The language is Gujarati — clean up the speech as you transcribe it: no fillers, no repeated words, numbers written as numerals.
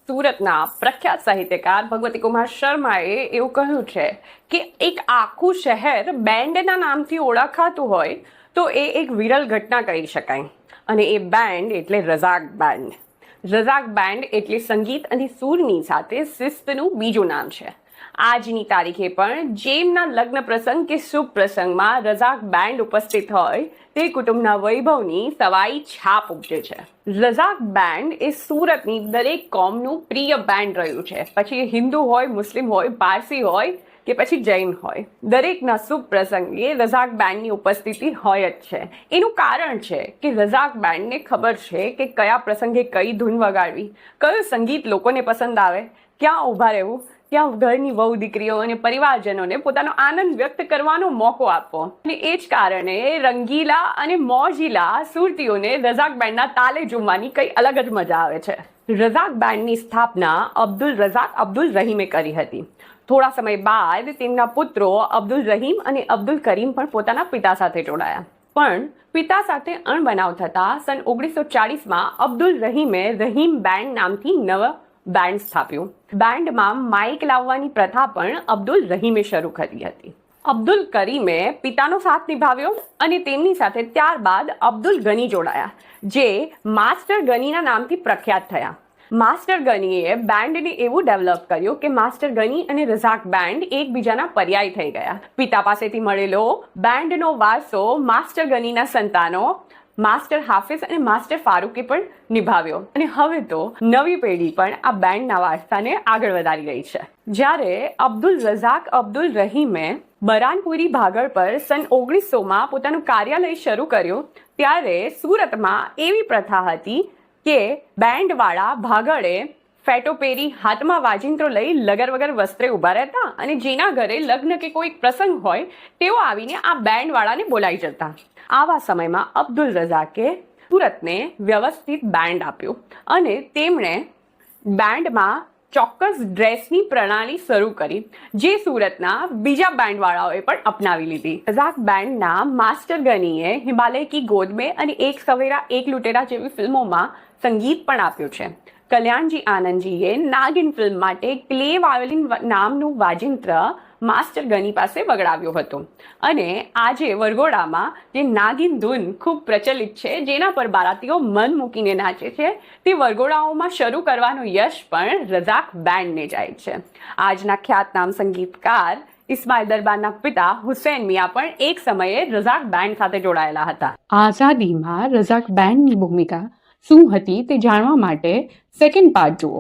સુરતના પ્રખ્યાત સાહિત્યકાર ભગવતીકુમાર શર્માએ એવું કહ્યું છે કે એક આખું શહેર બેન્ડના નામથી ઓળખાતું હોય તો એ એક વિરલ ઘટના કહી શકાય. અને એ બેન્ડ એટલે રઝાક બેન્ડ. રઝાક બેન્ડ એટલે સંગીત અને સૂરની સાથે શિસ્તનું બીજું નામ છે. આજની તારીખે પણ જેમના લગ્ન પ્રસંગ કે શુભ પ્રસંગમાં રઝાક બેન્ડ ઉપસ્થિત હોય તે કુટુંબના વૈભવની સવાઈ છાપ ઉપજે છે. રઝાક બેન્ડ એ સુરતની દરેક કોમનું પ્રિય બેન્ડ રહ્યું છે. પછી હિન્દુ હોય, મુસ્લિમ હોય, પારસી હોય કે પછી જૈન હોય, દરેકના શુભ પ્રસંગે રઝાક બેન્ડની ઉપસ્થિતિ હોય જ છે. એનું કારણ છે કે રઝાક બેન્ડને ખબર છે કે કયા પ્રસંગે કઈ ધૂન વગાડવી, કયું સંગીત લોકોને પસંદ આવે, ક્યાં ઊભા રહેવું, ત્યાં ઘરની વહુ દીકરીઓ અને પરિવારજનોને પોતાનો આનંદ વ્યક્ત કરવાનો મોકો આપવો. અને એ જ કારણે રંગીલા અને મોજીલા સુરતીઓને રઝાક બેન્ડના તાલે ઝૂમવાની કંઈ અલગ જ મજા આવે છે. રઝાક બેન્ડની સ્થાપના અબ્દુલ રઝાક અબ્દુલ રહીમે કરી હતી. થોડા સમય બાદ તેમના પુત્રો અબ્દુલ રહીમ અને અબ્દુલ કરીમ પણ પોતાના પિતા સાથે જોડાયા. પણ પિતા સાથે અણબનાવ થતાં સન 1940માં અબ્દુલ રહીમે રહીમ બેન્ડ નામથી નવ બેન્ડ સ્થાપ્યું. બેન્ડમાં માઇક લાવવાની પ્રથા પણ અબ્દુલ રહીમે શરૂ કરી હતી. અબ્દુલ કરીમે પિતાનો સાથ નિભાવ્યો અને તેમની સાથે ત્યારબાદ અબ્દુલ ગની જોડાયા, જે માસ્ટર ગનીના નામથી પ્રખ્યાત થયા. માસ્ટર ગનીએ બેન્ડને એવું ડેવલપ કર્યું કે માસ્ટર ગની અને રઝાક બેન્ડ એકબીજાના પર્યાય થઈ ગયા. પિતા પાસેથી મળેલો બેન્ડનો વારસો માસ્ટર ગનીના સંતાનો માસ્ટર હાફિઝ અને માસ્ટર ફારૂકે પણ નિભાવ્યો. અને હવે તો નવી પેઢી પણ આ બેન્ડના વારસાને આગળ વધારી રહી છે. જ્યારે અબ્દુલ રઝાક અબ્દુલ રહીમે બરાનપુરી ભાગળ પર સન 1900માં પોતાનું કાર્યાલય શરૂ કર્યું ત્યારે સુરતમાં એવી પ્રથા હતી કે બેન્ડવાળા ભાગળે ફેટો પહેરી હાથમાં વાજિંત્રો લઈ લગર વગર વસ્ત્રે ઊભા રહેતા અને જેના ઘરે લગ્ન કે કોઈ પ્રસંગ હોય તેઓ આવીને આ બેન્ડવાળાને બોલાવી જતા. આવા સમયમાં અબ્દુલ રઝાકે સુરતને વ્યવસ્થિત બેન્ડ આપ્યું અને તેમણે બેન્ડમાં ચોક્કસ ડ્રેસની પ્રણાલી શરૂ કરી, જે સુરતના બીજા બેન્ડવાળાઓએ પણ અપનાવી લીધી. રઝાક બેન્ડના માસ્ટર ગનીએ હિમાલય કી ગોદ મેં અને એક સવેરા એક લૂટેરા જેવી ફિલ્મોમાં સંગીત પણ આપ્યું છે. કલ્યાણજી આનંદજીએ નાગિન ફિલ્મ માટે ક્લે વાયોલિન નામનું વાજિંત્ર માસ્ટર ગની પાસે વગડાવ્યું હતું. અને આજે વરઘોડામાં જે નાગિન ધૂન ખૂબ પ્રચલિત છે, જેના પર બારાતીઓ મન મૂકીને નાચે છે, તે વરઘોડાઓમાં શરૂ કરવાનું યશ પણ રઝાક બેન્ડને જાય છે. આજના ખ્યાતનામ સંગીતકાર ઇસ્માઇલ દરબારના પિતા હુસૈન મિયા પણ એક સમયે રઝાક બેન્ડ સાથે જોડાયેલા હતા. આઝાદીમાં રઝાક બેન્ડની ભૂમિકા શું હતી તે જાણવા માટે સેકન્ડ પાર્ટ જુઓ.